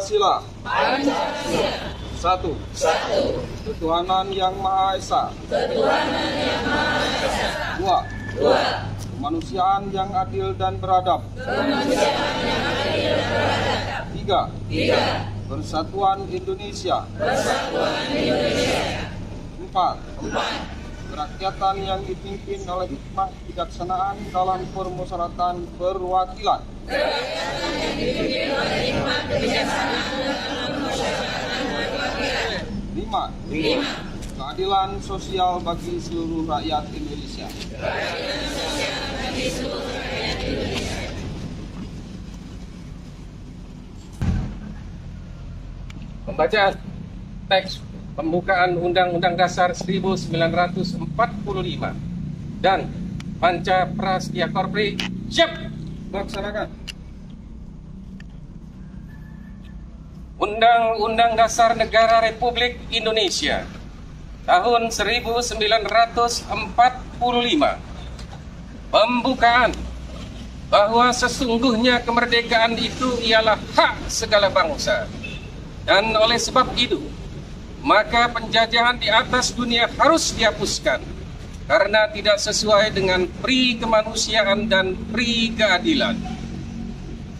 Pancasila. Satu. Ketuhanan Yang Maha Esa. Dua. Kemanusiaan yang adil dan beradab. Tiga. Persatuan Indonesia. Empat. Kerakyatan yang dipimpin oleh hikmah kebijaksanaan dalam permusyawaratan perwakilan. Lima. Keadilan sosial bagi seluruh rakyat Indonesia. Pembacaan teks pembukaan Undang-Undang Dasar 1945 dan Panca Prasetya Korpri. Siap. Laksanakan. Undang-Undang Dasar Negara Republik Indonesia tahun 1945. Pembukaan bahwa sesungguhnya kemerdekaan itu ialah hak segala bangsa. Dan oleh sebab itu, maka penjajahan di atas dunia harus dihapuskan karena tidak sesuai dengan pri kemanusiaan dan pri keadilan.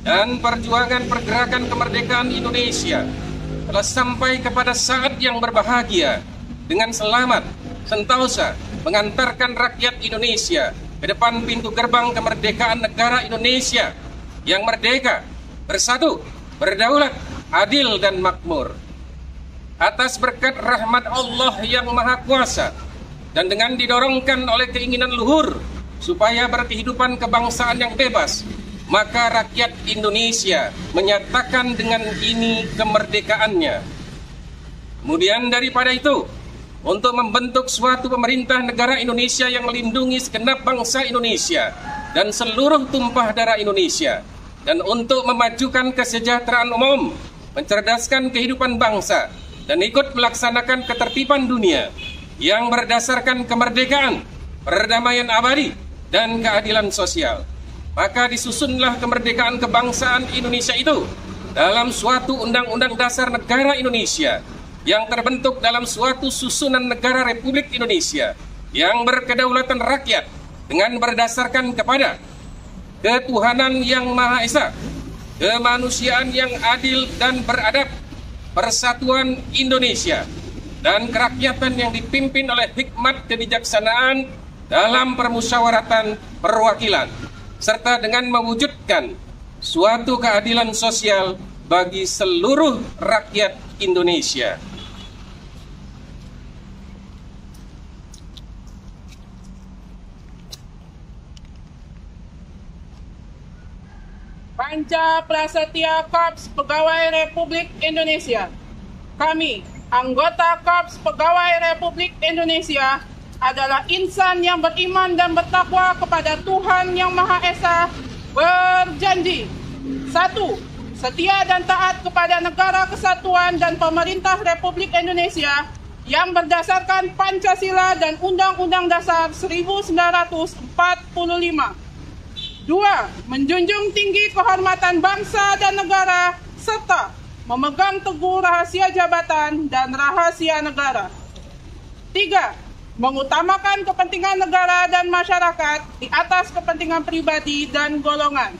Dan perjuangan pergerakan kemerdekaan Indonesia telah sampai kepada saat yang berbahagia dengan selamat, sentosa mengantarkan rakyat Indonesia ke depan pintu gerbang kemerdekaan negara Indonesia yang merdeka, bersatu, berdaulat, adil dan makmur. Atas berkat rahmat Allah yang Maha Kuasa dan dengan didorongkan oleh keinginan luhur supaya berkehidupan kebangsaan yang bebas, maka rakyat Indonesia menyatakan dengan ini kemerdekaannya. Kemudian daripada itu, untuk membentuk suatu pemerintah negara Indonesia yang melindungi segenap bangsa Indonesia dan seluruh tumpah darah Indonesia, dan untuk memajukan kesejahteraan umum, mencerdaskan kehidupan bangsa, dan ikut melaksanakan ketertiban dunia yang berdasarkan kemerdekaan, perdamaian abadi, dan keadilan sosial. Maka disusunlah kemerdekaan kebangsaan Indonesia itu dalam suatu Undang-Undang Dasar Negara Indonesia yang terbentuk dalam suatu susunan negara Republik Indonesia yang berkedaulatan rakyat dengan berdasarkan kepada ketuhanan yang Maha Esa, kemanusiaan yang adil dan beradab, persatuan Indonesia, dan kerakyatan yang dipimpin oleh hikmat kebijaksanaan dalam permusyawaratan perwakilan, serta dengan mewujudkan suatu keadilan sosial bagi seluruh rakyat Indonesia. Panca Prasetya Korps Pegawai Republik Indonesia. Kami, anggota Korps Pegawai Republik Indonesia, adalah insan yang beriman dan bertakwa kepada Tuhan Yang Maha Esa, berjanji: 1. Setia dan taat kepada Negara Kesatuan dan Pemerintah Republik Indonesia yang berdasarkan Pancasila dan Undang-Undang Dasar 1945. 2. Menjunjung tinggi kehormatan bangsa dan negara, serta memegang teguh rahasia jabatan dan rahasia negara. 3. Mengutamakan kepentingan negara dan masyarakat di atas kepentingan pribadi dan golongan.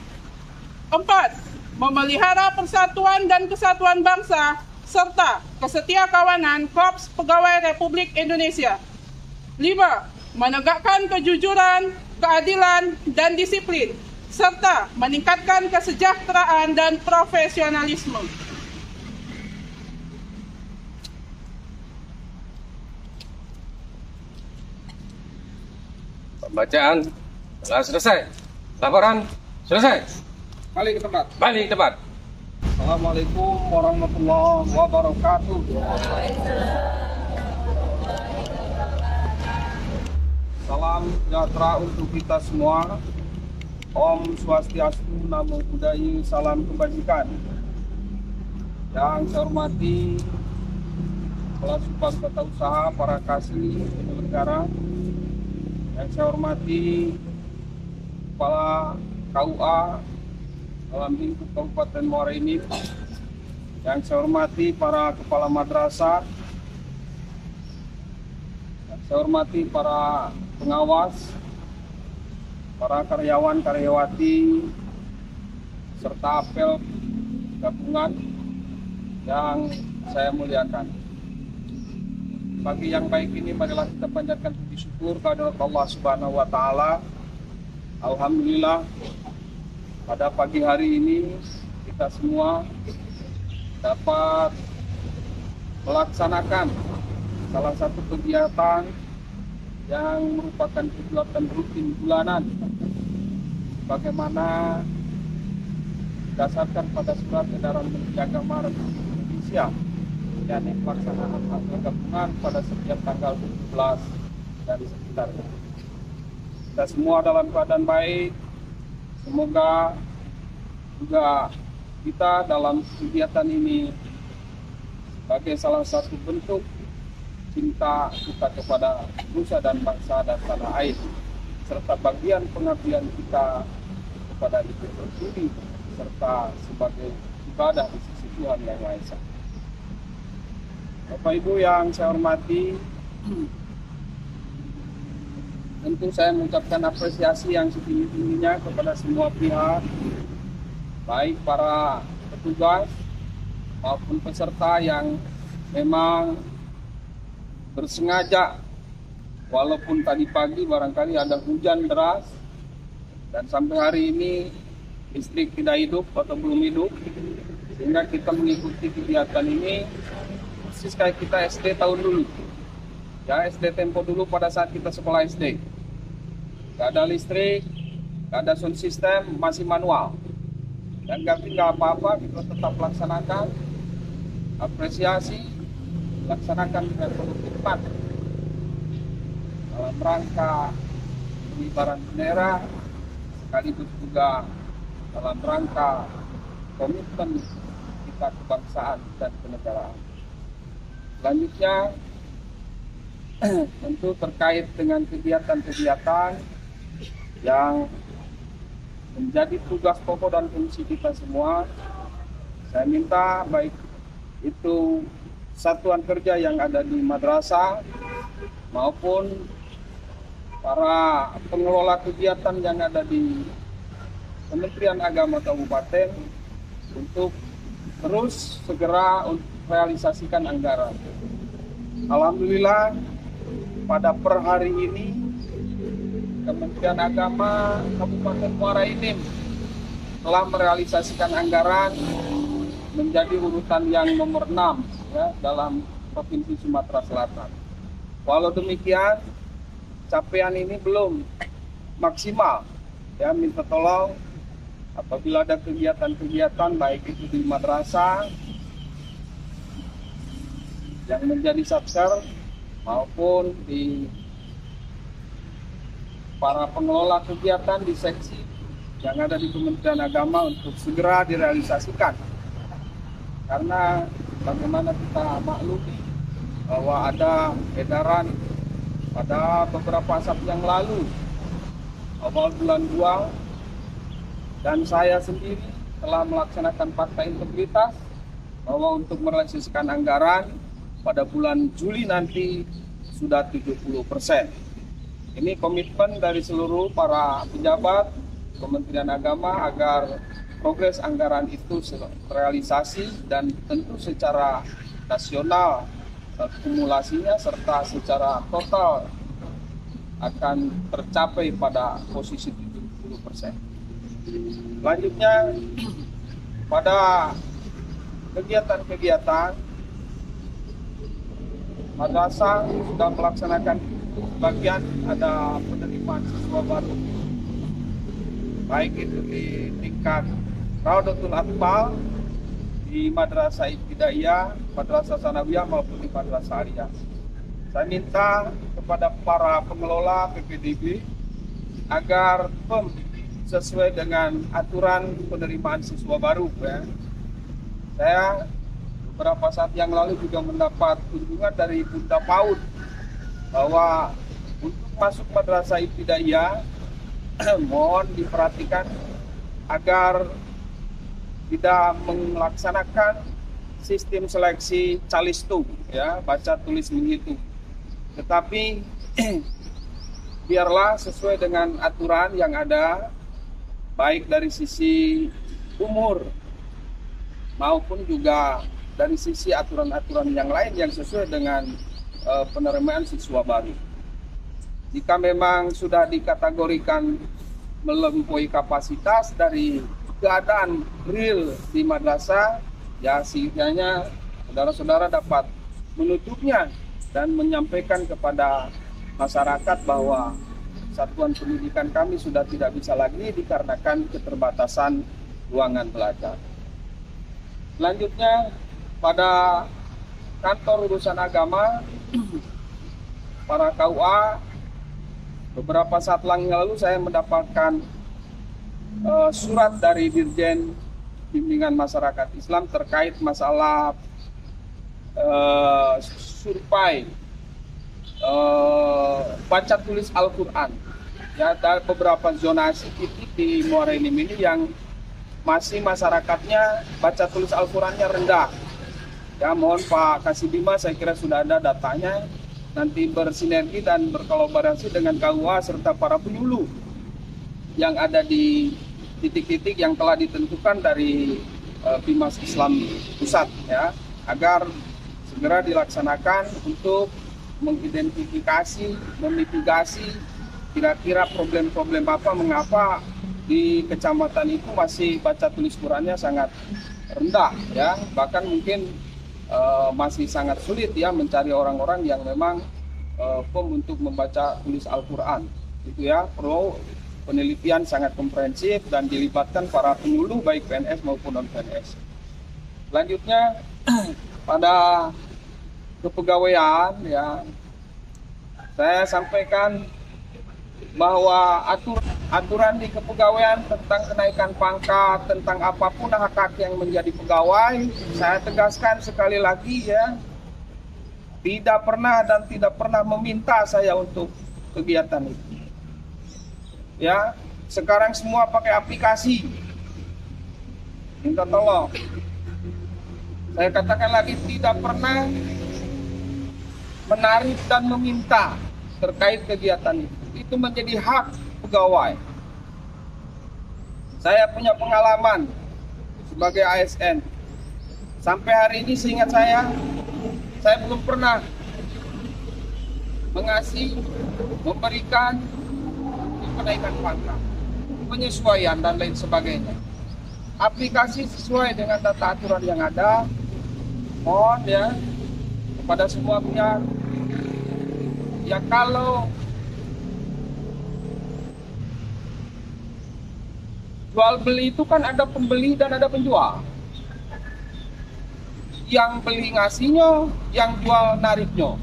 4. Memelihara persatuan dan kesatuan bangsa, serta kesetiakawanan Korps Pegawai Republik Indonesia. 5. Menegakkan kejujuran, keadilan, dan disiplin, serta meningkatkan kesejahteraan dan profesionalisme. Pembacaan telah selesai. Laporan selesai. Balik ke tempat. Balik ke tempat. Assalamualaikum warahmatullahi wabarakatuh. Salam sejahtera untuk kita semua. Om Swastiastu, Namo Buddhaya, salam kebajikan. Yang saya hormati Kepala Subag Tata Usaha, para kasih penyelenggara. Yang saya hormati Kepala KUA dalam lingkup Kabupaten Muara Enim, yang saya hormati para kepala madrasah, yang saya hormati para pengawas, para karyawan-karyawati, serta apel gabungan yang saya muliakan. Pagi yang baik ini marilah kita panjatkan puji syukur kepada Allah Subhanahu wa taala. Alhamdulillah pada pagi hari ini kita semua dapat melaksanakan salah satu kegiatan yang merupakan kegiatan rutin bulanan bagaimana berdasarkan pada surat edaran Menteri Agama Republik Indonesia, yakni pelaksanaan apel gabungan pada setiap tanggal 17 dan sekitarnya. Kita semua dalam keadaan baik, semoga juga kita dalam kegiatan ini sebagai salah satu bentuk cinta kita kepada nusa dan bangsa dan tanah air, serta bagian pengabdian kita kepada Ibu Pertiwi, serta sebagai ibadah di sisi Tuhan Yang Maha Esa. Bapak Ibu yang saya hormati, tentu saya mengucapkan apresiasi yang setinggi-tingginya kepada semua pihak, baik para petugas maupun peserta yang memang bersengaja, walaupun tadi pagi barangkali ada hujan deras dan sampai hari ini listrik tidak hidup atau belum hidup, sehingga kita mengikuti kegiatan ini persis kayak kita SD tahun dulu, ya, SD tempo dulu pada saat kita sekolah SD. Gak ada listrik, gak ada sound system, masih manual, dan nggak apa-apa, kita tetap laksanakan, apresiasi, laksanakan dengan penuh hikmat dalam rangka pengibaran bendera, sekaligus juga dalam rangka komitmen kita kebangsaan dan kenegaraan. Selanjutnya, tentu terkait dengan kegiatan-kegiatan yang menjadi tugas pokok dan fungsi kita semua, saya minta baik itu satuan kerja yang ada di madrasah maupun para pengelola kegiatan yang ada di Kementerian Agama Kabupaten untuk terus segera realisasikan anggaran. Alhamdulillah pada per hari ini Kementerian Agama Kabupaten Muara Enim telah merealisasikan anggaran menjadi urutan yang nomor 6, ya, dalam Provinsi Sumatera Selatan. Walau demikian, capaian ini belum maksimal. Ya, minta tolong apabila ada kegiatan-kegiatan baik itu di madrasah yang menjadi satker maupun di para pengelola kegiatan di seksi yang ada di Kementerian Agama untuk segera direalisasikan. Karena bagaimana kita maklumi bahwa ada edaran pada beberapa saat yang lalu, awal bulan 2, dan saya sendiri telah melaksanakan fakta integritas bahwa untuk merealisasikan anggaran pada bulan Juli nanti sudah 70%. Ini komitmen dari seluruh para pejabat Kementerian Agama agar progres anggaran itu terrealisasi dan tentu secara nasional kumulasinya serta secara total akan tercapai pada posisi 70%. Selanjutnya, pada kegiatan-kegiatan madrasah sudah melaksanakan bagian ada penerimaan siswa baru, baik itu di tingkat Raudatul Atfal, di Madrasah Ibtidaiyah, Madrasah Sanawiyah maupun di Madrasah Aliyah. Saya minta kepada para pengelola PPDB agar sesuai dengan aturan penerimaan siswa baru, ya. Saya beberapa saat yang lalu juga mendapat kunjungan dari Bunda PAUD bahwa untuk masuk Madrasah Ibtidaiyah mohon diperhatikan agar tidak melaksanakan sistem seleksi calistung, ya, baca tulis menghitung. Tetapi biarlah sesuai dengan aturan yang ada, baik dari sisi umur maupun juga dari sisi aturan-aturan yang lain yang sesuai dengan penerimaan siswa baru. Jika memang sudah dikategorikan melampaui kapasitas dari keadaan real di madrasah, ya setidaknya saudara-saudara dapat menutupnya dan menyampaikan kepada masyarakat bahwa satuan pendidikan kami sudah tidak bisa lagi dikarenakan keterbatasan ruangan belajar. Selanjutnya, pada kantor urusan agama, para KUA, beberapa saat lalu saya mendapatkan surat dari Dirjen Bimbingan Masyarakat Islam terkait masalah survei baca tulis Al-Quran. Ya, ada beberapa zonasi titik di Muara Enim ini yang masih masyarakatnya baca tulis Al-Qurannya rendah. Ya, mohon Pak Kasibima, saya kira sudah ada datanya. Nanti bersinergi dan berkolaborasi dengan KUA serta para penyuluh yang ada di titik-titik yang telah ditentukan dari Bimas Islam Pusat, ya, agar segera dilaksanakan untuk mengidentifikasi, memitigasi kira-kira problem-problem apa, mengapa di kecamatan itu masih baca tulis Qurannya sangat rendah, ya, bahkan mungkin masih sangat sulit, ya, mencari orang-orang yang memang untuk membaca tulis Al-Quran. Itu, ya, perlu penelitian sangat komprehensif dan dilibatkan para penyuluh baik PNS maupun non-PNS. Selanjutnya pada kepegawaian, ya, saya sampaikan bahwa aturan di kepegawaian tentang kenaikan pangkat, tentang apapun hak-hak yang menjadi pegawai, saya tegaskan sekali lagi, ya, tidak pernah dan tidak pernah meminta saya untuk kegiatan itu. Ya, sekarang semua pakai aplikasi. Minta tolong. Saya katakan lagi, tidak pernah menarik dan meminta terkait kegiatan itu. Itu menjadi hak pegawai. Saya punya pengalaman sebagai ASN. Sampai hari ini seingat saya belum pernah memberikan kenaikan pangkat, penyesuaian dan lain sebagainya. Aplikasi sesuai dengan tata aturan yang ada. Mohon, ya, kepada semua pihak, ya, kalau jual beli itu kan ada pembeli dan ada penjual. Yang beli ngasihnya, yang jual nariknya.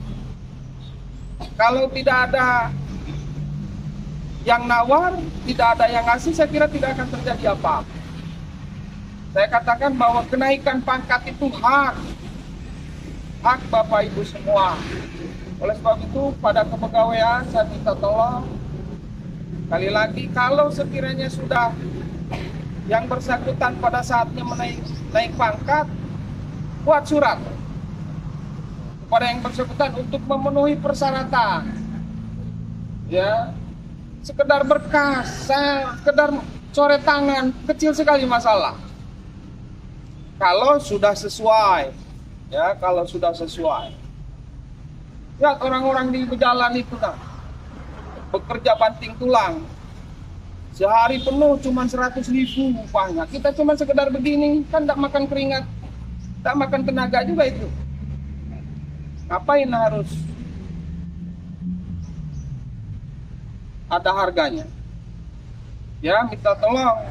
Kalau tidak ada yang nawar, tidak ada yang ngasih, saya kira tidak akan terjadi apa. Saya katakan bahwa kenaikan pangkat itu hak Bapak Ibu semua. Oleh sebab itu, pada kepegawaian saya minta tolong, kali lagi, kalau sekiranya sudah yang bersangkutan pada saatnya naik pangkat, buat surat kepada yang bersangkutan untuk memenuhi persyaratan. Ya, sekedar berkas, sekedar coret tangan, kecil sekali masalah. Kalau sudah sesuai, ya, kalau sudah sesuai. Ya, orang-orang di jalan itu, nah, bekerja banting tulang. Sehari penuh cuma 100.000 upahnya. Kita cuma sekedar begini, kan tidak makan keringat, tidak makan tenaga juga itu. Ngapain harus ada harganya? Ya, minta tolong.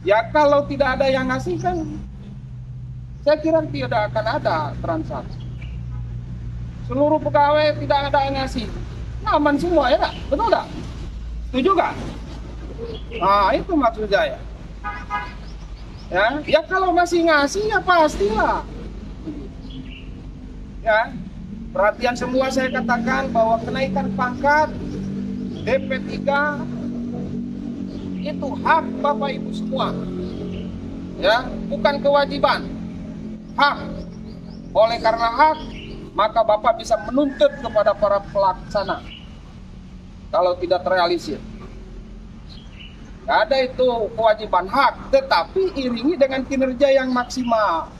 Ya, kalau tidak ada yang ngasih kan, saya kira tidak akan ada transaksi. Seluruh pegawai tidak ada yang ngasih, aman semua, ya, betul tak? Setuju gak? Nah, itu maksud saya. Ya, kalau masih ngasih, ya pastilah. Ya, perhatian semua, saya katakan bahwa kenaikan pangkat DP3 itu hak Bapak Ibu semua. Ya, bukan kewajiban. Hak. Oleh karena hak, maka Bapak bisa menuntut kepada para pelaksana kalau tidak terrealisir. Tidak ada itu kewajiban hak, tetapi iringi dengan kinerja yang maksimal.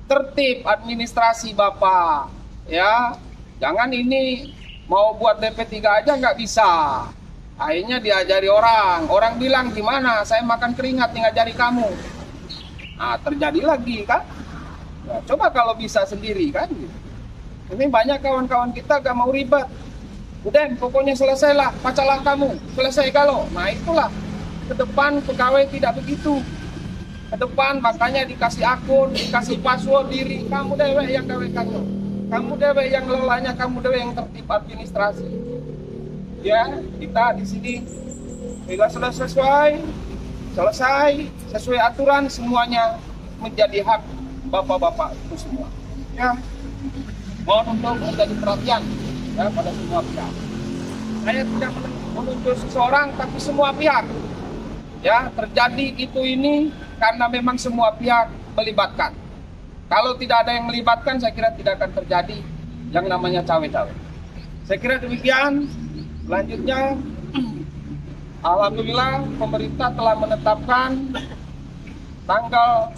Tertib administrasi Bapak, ya. Jangan ini mau buat DP3 aja nggak bisa. Akhirnya diajari orang bilang gimana, saya makan keringat ngajari kamu. Nah, terjadi lagi kan? Ya, coba kalau bisa sendiri kan? Ini banyak kawan-kawan kita gak mau ribet. Udah, pokoknya selesailah, pacalah kamu, selesai kalau. Nah itulah, ke depan pegawai tidak begitu. Ke depan makanya dikasih akun, dikasih password diri, kamu dewek yang gawe kamu. Kamu dewek yang lelahnya, kamu dewek yang tertib administrasi. Ya, kita di sini bila sudah selesai sesuai aturan, semuanya menjadi hak bapak-bapak itu semua. Ya, mohon untuk menjadi perhatian ya pada semua pihak. Saya tidak menuntut seseorang, tapi semua pihak. Ya, terjadi ini karena memang semua pihak melibatkan. Kalau tidak ada yang melibatkan, saya kira tidak akan terjadi yang namanya cawe-cawe. Saya kira demikian. Selanjutnya, alhamdulillah pemerintah telah menetapkan tanggal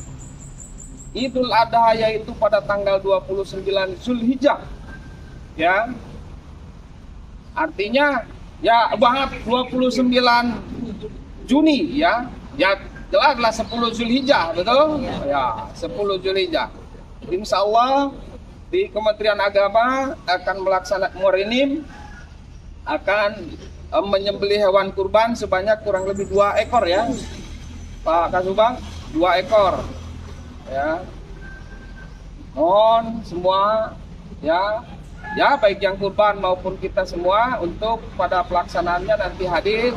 Idul Adha, yaitu pada tanggal 29 Zulhijjah. Ya. Artinya ya bahkan 29 Juni ya. Ya jelaslah 10 Zulhijjah, betul? Ya, 10 Zulhijjah. Insya Allah di Kementerian Agama akan melaksanakan muhrim, akan menyembelih hewan kurban sebanyak kurang lebih 2 ekor ya, Pak Kasubang, 2 ekor. Ya, mohon semua ya baik yang kurban maupun kita semua untuk pada pelaksanaannya nanti hadir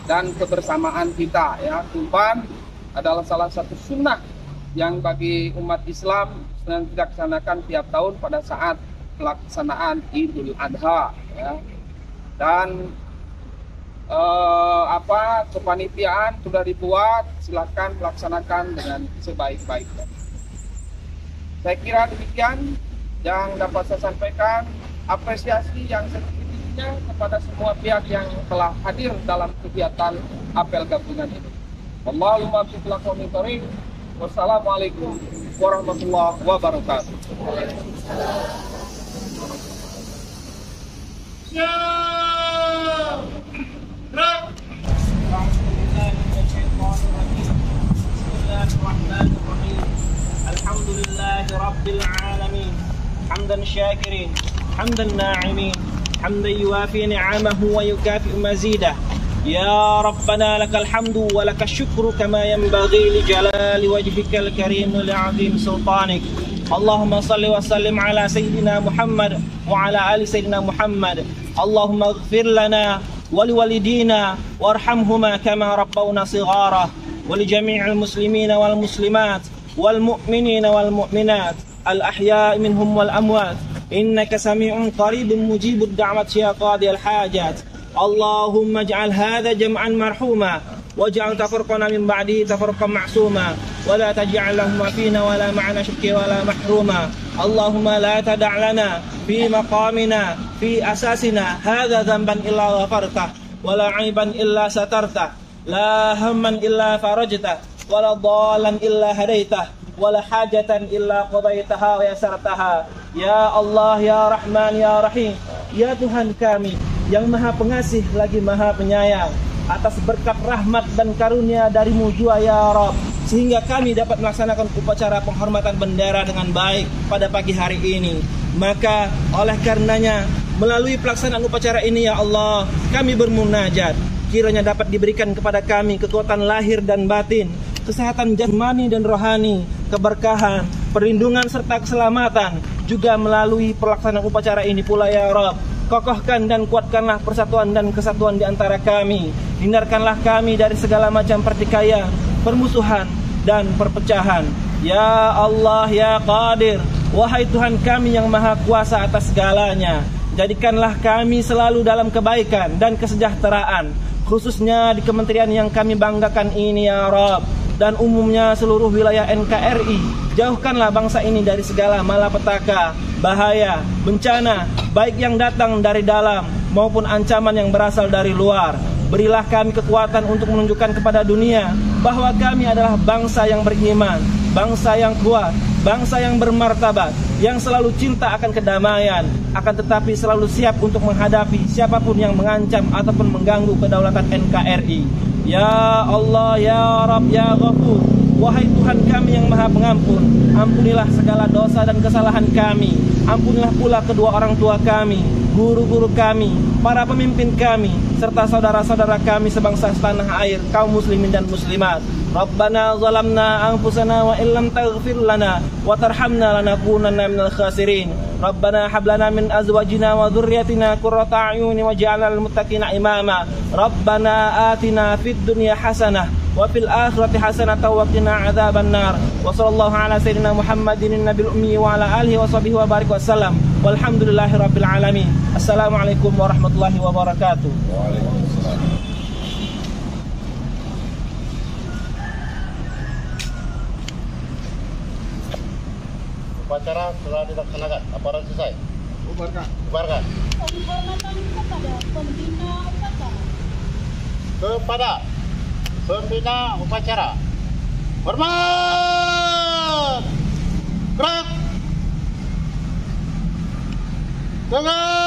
dan kebersamaan kita ya. Kurban adalah salah satu sunnah yang bagi umat Islam yang dilaksanakan tiap tahun pada saat pelaksanaan Idul Adha ya. Dan kepanitiaan sudah dibuat, silakan laksanakan dengan sebaik-baiknya. Saya kira demikian yang dapat saya sampaikan. Apresiasi yang setinggi-tingginya kepada semua pihak yang telah hadir dalam kegiatan apel gabungan ini. Allahumma billahi. Wassalamualaikum warahmatullahi wabarakatuh. Alhamdulillahi Rabbil Alamin. Hamdan syakirin, hamdan na'imin, hamdan yuwafi ni'amahu wa yukafi mazidah. Ya Rabbana lakal hamdu wa lakal syukru kama yanbaghi li jalali wajhikal karim li 'azim sultanik. Allahumma salli wa sallim ala sayyidina Muhammad wa ala ali sayyidina Muhammad. Allahumma ighfir lana wa liwalidina warhamhuma kama rabbawna shighara wa li jami'il muslimina wal muslimat wal mu'minina wal mu'minat al ahya'i minhum wal amwat innaka sami'un qaribun mujibud da'wat ya qadi al hajat. Allahumma ij'al hadha jam'an marhuma waj'al tafarqana min ba'di tafarqan ma'suma wa la taj'al lahum fina wa la ma'ana shirki wa la mahruma. Allahumma la tada' lana fi maqamina fi asasina hadha dhanban illa ghafartah wa la 'aiban illa satartah la hamman illa farajtah wa la dhalan illa hadaitah wa la hajatan illa qadaitaha wa yasartaha. Ya Allah, ya Rahman, ya Rahim, ya Tuhan kami yang Maha Pengasih lagi Maha Penyayang, atas berkat rahmat dan karunia darimu jua ya Rabb, sehingga kami dapat melaksanakan upacara penghormatan bendera dengan baik pada pagi hari ini. Maka oleh karenanya melalui pelaksanaan upacara ini ya Allah, kami bermunajat kiranya dapat diberikan kepada kami kekuatan lahir dan batin, kesehatan jasmani dan rohani, keberkahan, perlindungan serta keselamatan. Juga melalui pelaksanaan upacara ini pula ya Rabb, kokohkan dan kuatkanlah persatuan dan kesatuan di antara kami. Hindarkanlah kami dari segala macam pertikaian, permusuhan, dan perpecahan. Ya Allah, ya Qadir, wahai Tuhan kami yang Maha Kuasa atas segalanya, jadikanlah kami selalu dalam kebaikan dan kesejahteraan, khususnya di kementerian yang kami banggakan ini ya Rabb. dan umumnya seluruh wilayah NKRI. Jauhkanlah bangsa ini dari segala malapetaka, bahaya, bencana, baik yang datang dari dalam maupun ancaman yang berasal dari luar. Berilah kami kekuatan untuk menunjukkan kepada dunia bahwa kami adalah bangsa yang beriman, bangsa yang kuat, bangsa yang bermartabat, yang selalu cinta akan kedamaian, akan tetapi selalu siap untuk menghadapi siapapun yang mengancam ataupun mengganggu kedaulatan NKRI. Ya Allah, Ya Rabb, Ya Ghafur, wahai Tuhan kami yang Maha Pengampun, ampunilah segala dosa dan kesalahan kami. Ampunilah pula kedua orang tua kami, guru-guru kami, para pemimpin kami, serta saudara-saudara kami sebangsa setanah air, kaum muslimin dan muslimat. Rabbana zalamna anfusana wa illam taghfir lana wa tarhamna lanakunanna minal khasirin. Rabbana hab lana min azwajina wa dhurriyyatina qurrata a'yunin waj'alna lil muttaqina imama. Rabbana atina fid dunya hasanah wa fil akhirati hasanatan wa qina adzabannar. Wa sallallahu ala sayyidina Muhammadin nabiyil ummi wa ala alihi wa sahbihi wa barik wasallam. Walhamdulillahirabbil alamin. Assalamualaikum warahmatullahi wabarakatuh. Waalaikumsalam. Upacara telah dilaksanakan. Aparat selesai. Bubarkan. Penghormatan kepada pembina upacara. Kepada pembina upacara. Hormat. Gerak. Gerak.